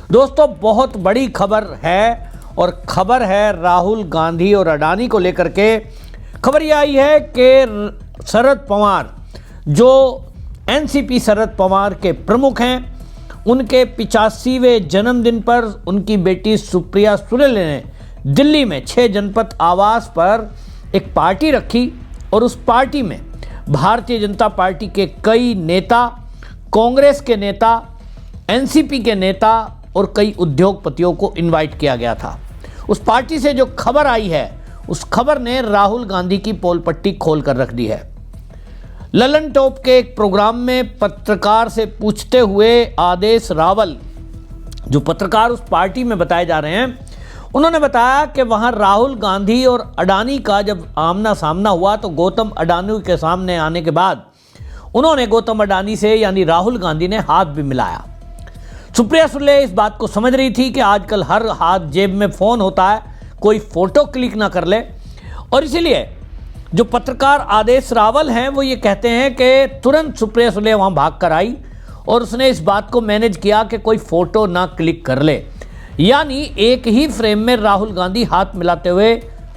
दोस्तों, बहुत बड़ी खबर है और खबर है राहुल गांधी और अडानी को लेकर के। खबर यह आई है कि शरद पवार, जो एनसीपी शरद पवार के प्रमुख हैं, उनके 85वें जन्मदिन पर उनकी बेटी सुप्रिया सुले ने दिल्ली में 6 जनपद आवास पर एक पार्टी रखी और उस पार्टी में भारतीय जनता पार्टी के कई नेता, कांग्रेस के नेता, एनसीपी के नेता और कई उद्योगपतियों को इनवाइट किया गया था। उस पार्टी से जो खबर आई है, उस खबर ने राहुल गांधी की पोल पट्टी खोल कर रख दी है। ललन टॉप के एक प्रोग्राम में पत्रकार से पूछते हुए आदेश रावल, जो पत्रकार उस पार्टी में बताए जा रहे हैं, उन्होंने बताया कि वहां राहुल गांधी और अडानी का जब आमना सामना हुआ तो गौतम अडानी के सामने आने के बाद उन्होंने गौतम अडानी से यानी राहुल गांधी ने हाथ भी मिलाया। सुप्रिया सुले इस बात को समझ रही थी कि आजकल हर हाथ जेब में फ़ोन होता है, कोई फ़ोटो क्लिक ना कर ले, और इसीलिए जो पत्रकार आदेश रावल हैं वो ये कहते हैं कि तुरंत सुप्रिया सुले वहाँ भाग कर आई और उसने इस बात को मैनेज किया कि कोई फ़ोटो ना क्लिक कर ले, यानी एक ही फ्रेम में राहुल गांधी हाथ मिलाते हुए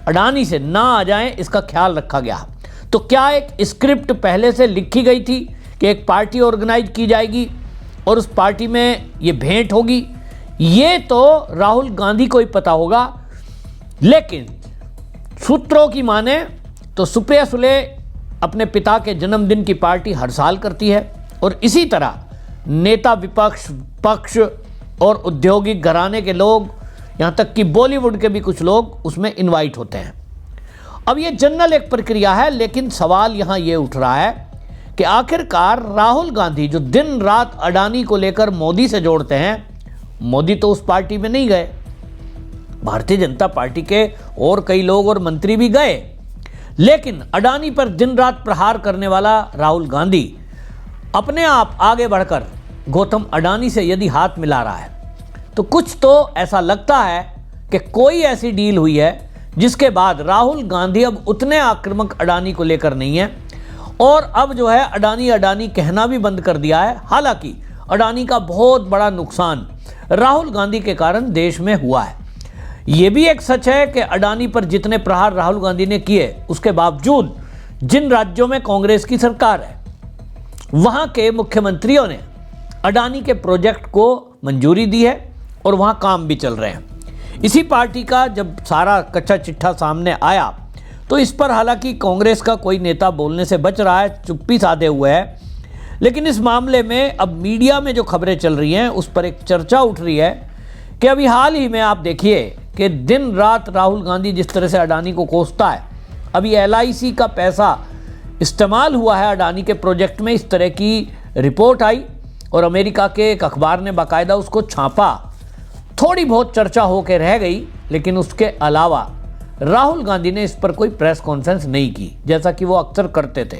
अडानी से ना आ जाएं, इसका ख्याल रखा गया। तो क्या एक स्क्रिप्ट पहले से लिखी गई थी कि एक पार्टी ऑर्गेनाइज की जाएगी और उस पार्टी में ये भेंट होगी? ये तो राहुल गांधी को ही पता होगा, लेकिन सूत्रों की माने तो सुप्रिया सुले अपने पिता के जन्मदिन की पार्टी हर साल करती है और इसी तरह नेता, विपक्ष, पक्ष और औद्योगिक घराने के लोग, यहाँ तक कि बॉलीवुड के भी कुछ लोग उसमें इनवाइट होते हैं। अब ये जनरल एक प्रक्रिया है, लेकिन सवाल यहाँ ये उठ रहा है कि आखिरकार राहुल गांधी जो दिन रात अडानी को लेकर मोदी से जोड़ते हैं, मोदी तो उस पार्टी में नहीं गए, भारतीय जनता पार्टी के और कई लोग और मंत्री भी गए, लेकिन अडानी पर दिन रात प्रहार करने वाला राहुल गांधी अपने आप आगे बढ़कर गौतम अडानी से यदि हाथ मिला रहा है तो कुछ तो ऐसा लगता है कि कोई ऐसी डील हुई है जिसके बाद राहुल गांधी अब उतने आक्रामक अडानी को लेकर नहीं है और अब जो है अडानी कहना भी बंद कर दिया है। हालांकि अडानी का बहुत बड़ा नुकसान राहुल गांधी के कारण देश में हुआ है। ये भी एक सच है कि अडानी पर जितने प्रहार राहुल गांधी ने किए, उसके बावजूद जिन राज्यों में कांग्रेस की सरकार है वहां के मुख्यमंत्रियों ने अडानी के प्रोजेक्ट को मंजूरी दी है और वहां काम भी चल रहे हैं। इसी पार्टी का जब सारा कच्चा चिट्ठा सामने आया तो इस पर हालांकि कांग्रेस का कोई नेता बोलने से बच रहा है, चुप्पी साधे हुए है, लेकिन इस मामले में अब मीडिया में जो खबरें चल रही हैं उस पर एक चर्चा उठ रही है कि अभी हाल ही में आप देखिए कि दिन रात राहुल गांधी जिस तरह से अडानी को कोसता है, अभी LIC का पैसा इस्तेमाल हुआ है अडानी के प्रोजेक्ट में, इस तरह की रिपोर्ट आई और अमेरिका के एक अखबार ने बाकायदा उसको छापा। थोड़ी बहुत चर्चा होकर रह गई, लेकिन उसके अलावा राहुल गांधी ने इस पर कोई प्रेस कॉन्फ्रेंस नहीं की, जैसा कि वो अक्सर करते थे।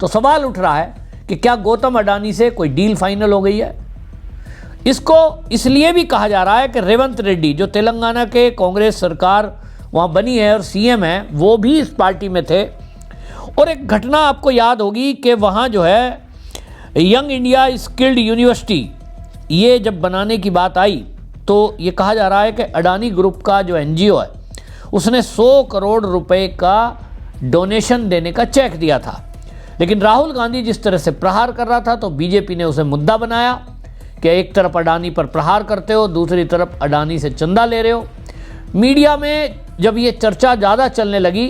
तो सवाल उठ रहा है कि क्या गौतम अडानी से कोई डील फाइनल हो गई है? इसको इसलिए भी कहा जा रहा है कि रेवंत रेड्डी, जो तेलंगाना के कांग्रेस सरकार वहाँ बनी है और CM है, वो भी इस पार्टी में थे। और एक घटना आपको याद होगी कि वहाँ जो है यंग इंडिया स्किल्ड यूनिवर्सिटी, ये जब बनाने की बात आई तो ये कहा जा रहा है कि अडानी ग्रुप का जो NGO है उसने 100 करोड़ रुपए का डोनेशन देने का चेक दिया था, लेकिन राहुल गांधी जिस तरह से प्रहार कर रहा था तो बीजेपी ने उसे मुद्दा बनाया कि एक तरफ अडानी पर प्रहार करते हो, दूसरी तरफ अडानी से चंदा ले रहे हो। मीडिया में जब ये चर्चा ज़्यादा चलने लगी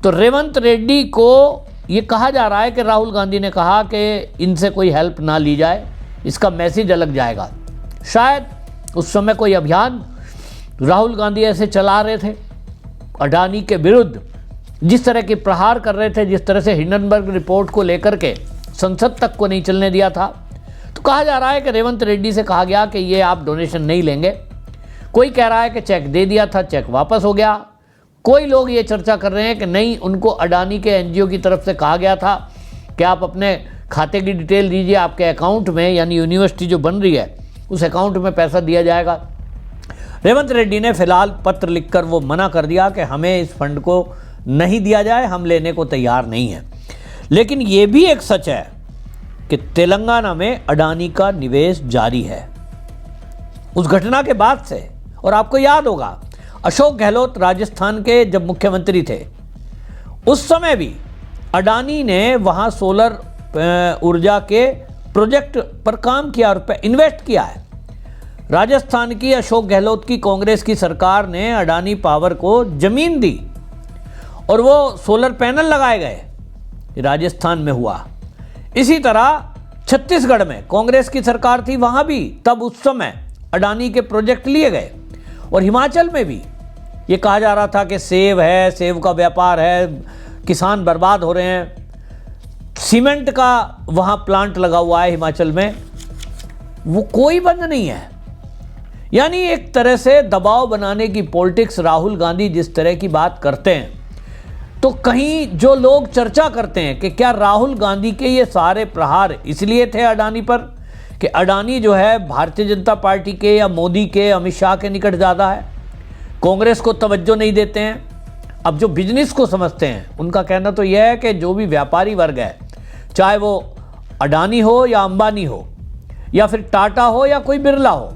तो रेवंत रेड्डी को ये कहा जा रहा है कि राहुल गांधी ने कहा कि इनसे कोई हेल्प ना ली जाए, इसका मैसेज अलग जाएगा। शायद उस समय कोई अभियान राहुल गांधी ऐसे चला रहे थे अडानी के विरुद्ध, जिस तरह के प्रहार कर रहे थे, जिस तरह से हिंडनबर्ग रिपोर्ट को लेकर के संसद तक को नहीं चलने दिया था। तो कहा जा रहा है कि रेवंत रेड्डी से कहा गया कि ये आप डोनेशन नहीं लेंगे। कोई कह रहा है कि चेक दे दिया था, चेक वापस हो गया। कोई लोग ये चर्चा कर रहे हैं कि नहीं, उनको अडानी के NGO की तरफ से कहा गया था कि आप अपने खाते की डिटेल दीजिए, आपके अकाउंट में, यानी यूनिवर्सिटी जो बन रही है उस अकाउंट में पैसा दिया जाएगा। रेवंत रेड्डी ने फिलहाल पत्र लिखकर वो मना कर दिया कि हमें इस फंड को नहीं दिया जाए, हम लेने को तैयार नहीं हैं। लेकिन ये भी एक सच है कि तेलंगाना में अडानी का निवेश जारी है उस घटना के बाद से। और आपको याद होगा अशोक गहलोत राजस्थान के जब मुख्यमंत्री थे उस समय भी अडानी ने वहाँ सोलर ऊर्जा के प्रोजेक्ट पर काम किया और इन्वेस्ट किया है। राजस्थान की अशोक गहलोत की कांग्रेस की सरकार ने अडानी पावर को ज़मीन दी और वो सोलर पैनल लगाए गए, राजस्थान में हुआ। इसी तरह छत्तीसगढ़ में कांग्रेस की सरकार थी, वहाँ भी तब उस समय अडानी के प्रोजेक्ट लिए गए। और हिमाचल में भी ये कहा जा रहा था कि सेब है, सेब का व्यापार है, किसान बर्बाद हो रहे हैं। सीमेंट का वहाँ प्लांट लगा हुआ है हिमाचल में, वो कोई बंद नहीं है। यानी एक तरह से दबाव बनाने की पॉलिटिक्स राहुल गांधी जिस तरह की बात करते हैं, तो कहीं जो लोग चर्चा करते हैं कि क्या राहुल गांधी के ये सारे प्रहार इसलिए थे अडानी पर कि अडानी जो है भारतीय जनता पार्टी के या मोदी के, अमित शाह के निकट ज़्यादा है, कांग्रेस को तवज्जो नहीं देते हैं। अब जो बिजनेस को समझते हैं उनका कहना तो यह है कि जो भी व्यापारी वर्ग है, चाहे वो अडानी हो या अंबानी हो या फिर टाटा हो या कोई बिरला हो,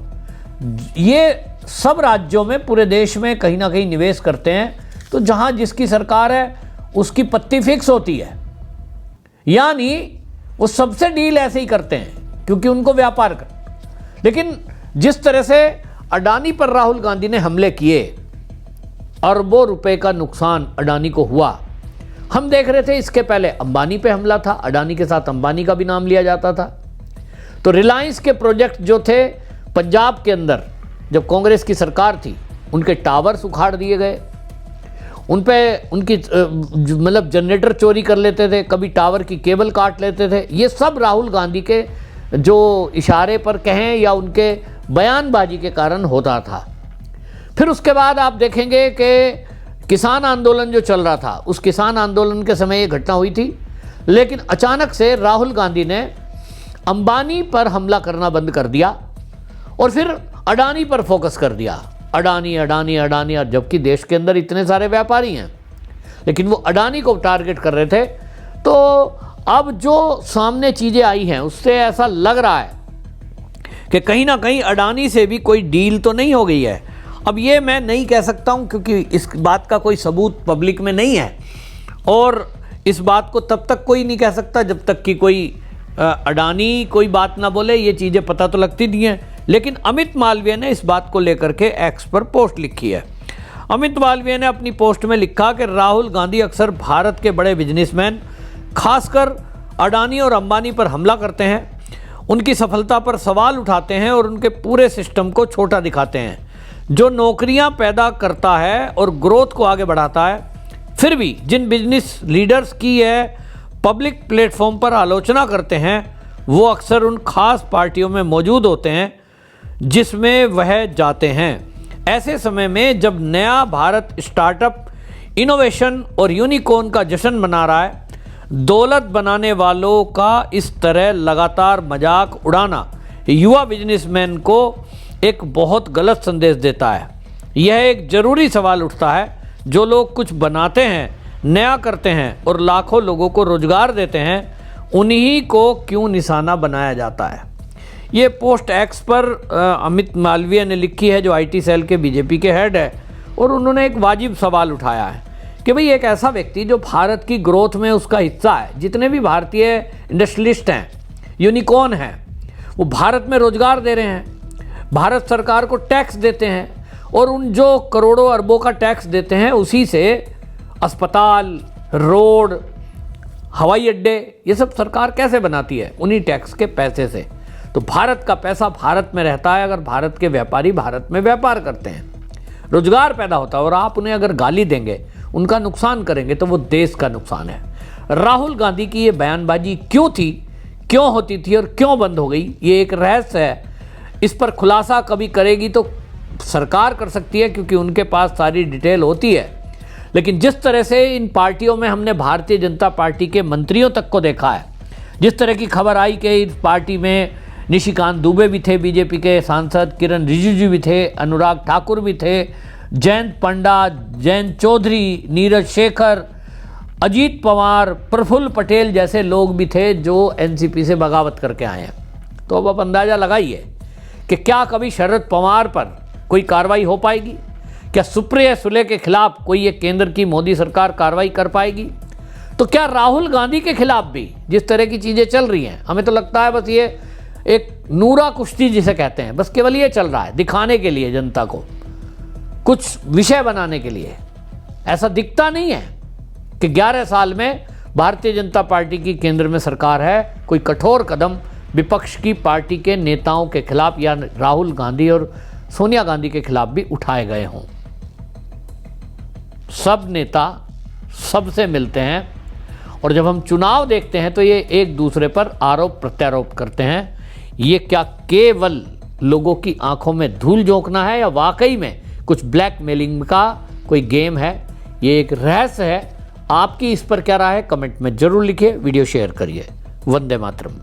ये सब राज्यों में पूरे देश में कहीं ना कहीं निवेश करते हैं। तो जहां जिसकी सरकार है उसकी पत्ती फिक्स होती है, यानी वो सबसे डील ऐसे ही करते हैं क्योंकि उनको व्यापार कर। लेकिन जिस तरह से अडानी पर राहुल गांधी ने हमले किए, अरबों रुपए का नुकसान अडानी को हुआ। हम देख रहे थे इसके पहले अंबानी पे हमला था, अडानी के साथ अंबानी का भी नाम लिया जाता था। तो रिलायंस के प्रोजेक्ट जो थे पंजाब के अंदर, जब कांग्रेस की सरकार थी, उनके टावर्स उखाड़ दिए गए, उन पे उनकी मतलब जनरेटर चोरी कर लेते थे, कभी टावर की केबल काट लेते थे। ये सब राहुल गांधी के जो इशारे पर कहें या उनके बयानबाजी के कारण होता था। फिर उसके बाद आप देखेंगे कि किसान आंदोलन जो चल रहा था, उस किसान आंदोलन के समय ये घटना हुई थी। लेकिन अचानक से राहुल गांधी ने अंबानी पर हमला करना बंद कर दिया और फिर अडानी पर फोकस कर दिया। अडानी अडानी अडानी, और जबकि देश के अंदर इतने सारे व्यापारी हैं, लेकिन वो अडानी को टारगेट कर रहे थे। तो अब जो सामने चीज़ें आई हैं उससे ऐसा लग रहा है कि कहीं ना कहीं अडानी से भी कोई डील तो नहीं हो गई है। अब ये मैं नहीं कह सकता हूँ क्योंकि इस बात का कोई सबूत पब्लिक में नहीं है, और इस बात को तब तक कोई नहीं कह सकता जब तक कि कोई अडानी कोई बात ना बोले। ये चीज़ें पता तो लगती नहीं हैं। लेकिन अमित मालवीय ने इस बात को लेकर के एक्स पर पोस्ट लिखी है। अमित मालवीय ने अपनी पोस्ट में लिखा कि राहुल गांधी अक्सर भारत के बड़े बिजनेसमैन, खासकर अडानी और अंबानी पर हमला करते हैं, उनकी सफलता पर सवाल उठाते हैं और उनके पूरे सिस्टम को छोटा दिखाते हैं जो नौकरियां पैदा करता है और ग्रोथ को आगे बढ़ाता है। फिर भी जिन बिजनेस लीडर्स की है पब्लिक प्लेटफॉर्म पर आलोचना करते हैं, वो अक्सर उन खास पार्टियों में मौजूद होते हैं जिसमें वह जाते हैं। ऐसे समय में जब नया भारत स्टार्टअप, इनोवेशन और यूनिकॉर्न का जश्न मना रहा है, दौलत बनाने वालों का इस तरह लगातार मजाक उड़ाना युवा बिजनेसमैन को एक बहुत गलत संदेश देता है। यह एक ज़रूरी सवाल उठता है, जो लोग कुछ बनाते हैं, नया करते हैं और लाखों लोगों को रोजगार देते हैं, उन्हीं को क्यों निशाना बनाया जाता है। ये पोस्ट एक्स पर अमित मालवीय ने लिखी है, जो आईटी सेल के बीजेपी के हेड है, और उन्होंने एक वाजिब सवाल उठाया है कि भाई एक ऐसा व्यक्ति जो भारत की ग्रोथ में उसका हिस्सा है, जितने भी भारतीय इंडस्ट्रियलिस्ट हैं, यूनिकॉर्न हैं, वो भारत में रोजगार दे रहे हैं, भारत सरकार को टैक्स देते हैं, और उन जो करोड़ों अरबों का टैक्स देते हैं उसी से अस्पताल, रोड, हवाई अड्डे, ये सब सरकार कैसे बनाती है? उन्हीं टैक्स के पैसे से। तो भारत का पैसा भारत में रहता है अगर भारत के व्यापारी भारत में व्यापार करते हैं, रोजगार पैदा होता है। और आप उन्हें अगर गाली देंगे, उनका नुकसान करेंगे, तो वो देश का नुकसान है। राहुल गांधी की ये बयानबाजी क्यों थी, क्यों होती थी और क्यों बंद हो गई, ये एक रहस्य है। इस पर खुलासा कभी करेगी तो सरकार कर सकती है, क्योंकि उनके पास सारी डिटेल होती है। लेकिन जिस तरह से इन पार्टियों में हमने भारतीय जनता पार्टी के मंत्रियों तक को देखा है, जिस तरह की खबर आई कि इस पार्टी में निशिकांत दुबे भी थे, बीजेपी के सांसद किरण रिजिजू भी थे, अनुराग ठाकुर भी थे, जयंत पंडा, जयंत चौधरी, नीरज शेखर, अजीत पवार, प्रफुल्ल पटेल जैसे लोग भी थे जो एनसीपी से बगावत करके आए हैं। तो अब आप अंदाज़ा लगाइए कि क्या कभी शरद पवार पर कोई कार्रवाई हो पाएगी? क्या सुप्रिया सुले के खिलाफ कोई ये केंद्र की मोदी सरकार कार्रवाई कर पाएगी? तो क्या राहुल गांधी के खिलाफ भी जिस तरह की चीज़ें चल रही हैं, हमें तो लगता है बस ये एक नूरा कुश्ती जिसे कहते हैं, बस केवल ये चल रहा है दिखाने के लिए, जनता को कुछ विषय बनाने के लिए। ऐसा दिखता नहीं है कि 11 साल में भारतीय जनता पार्टी की केंद्र में सरकार है, कोई कठोर कदम विपक्ष की पार्टी के नेताओं के खिलाफ या राहुल गांधी और सोनिया गांधी के खिलाफ भी उठाए गए हों। सब नेता सबसे मिलते हैं और जब हम चुनाव देखते हैं तो ये एक दूसरे पर आरोप प्रत्यारोप करते हैं। ये क्या केवल लोगों की आंखों में धूल झोंकना है या वाकई में कुछ ब्लैकमेलिंग का कोई गेम है? ये एक रहस्य है। आपकी इस पर क्या राय है? कमेंट में जरूर लिखिए, वीडियो शेयर करिए। वंदे मातरम।